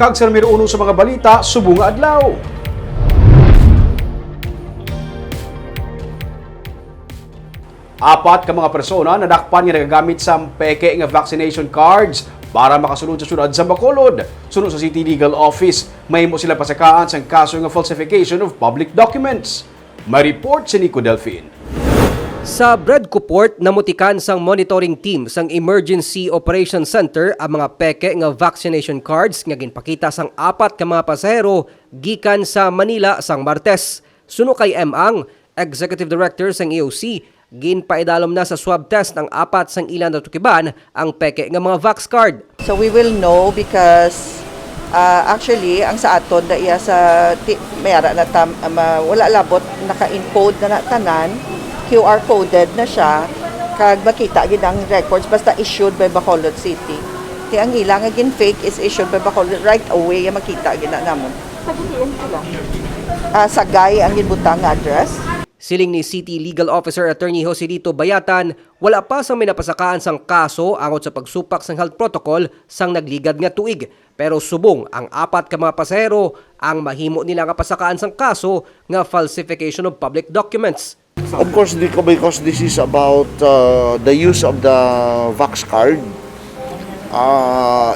Kag sa numero 1 sa mga balita, subong nga adlaw. Apat ka mga persona na dakpan nga nagagamit sa peke nga vaccination cards para makasulod sa syudad sa Bacolod. Sunod sa City Legal Office, mahimo sila pasakaan sa kaso nga falsification of public documents. May report si Nico Delfin. Sa Bredco Port, namutikan sang monitoring team sang Emergency Operation Center ang mga peke nga vaccination cards nga ginpakita sang apat ka mga pasahero gikan sa Manila sang Martes. Suno kay Ang, Executive Director sang EOC, ginpaidalom na sa swab test ng apat sang ilan na tukiban ang peke nga mga vax card. So we will know because actually ang sa aton da iya sa mayara na wala labot naka-encode na tanan, QR coded na siya kag makita gid ang records basta issued by Bacolod City. Ti ang ilang nga fake is issued by Bacolod right away makita gid na namon. Pagdiin sila. Sagay ang ginbutang nga address. Siling ni City Legal Officer Attorney Joselito Bayatan, wala pa sang minapasakaan sang kaso angot sa pagsupak sang health protocol sang nagligad nga tuig. Pero subong ang apat ka mga pasahero ang mahimo nila nga pasakaan sang kaso nga falsification of public documents. Of course, because this is about the use of the Vax card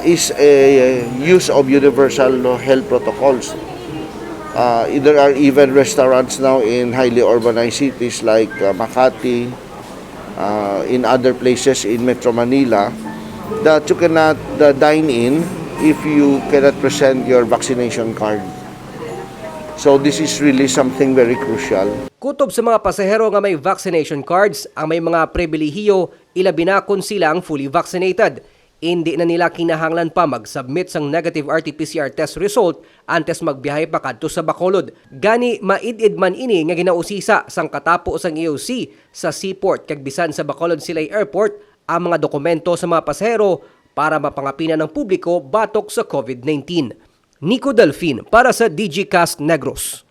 is a use of universal health protocols. There are even restaurants now in highly urbanized cities like Makati, in other places in Metro Manila, that you cannot dine in if you cannot present your vaccination card. So this is really something very crucial. Kutob sa mga pasahero nga may vaccination cards, ang may mga pribilehiyo, ilabi na kung sila ang fully vaccinated. Hindi na nila kinahanglan pa mag-submit sang negative RT-PCR test result antes magbiyahe pa kadto sa Bacolod. Gani maid-id man ini nga ginausisa sang katapo sang EOC sa seaport kag bisan sa Bacolod Silay Airport ang mga dokumento sa mga pasahero para mapangapinan ng publiko batok sa COVID-19. Nico Delfin para sa DigiCast Negros.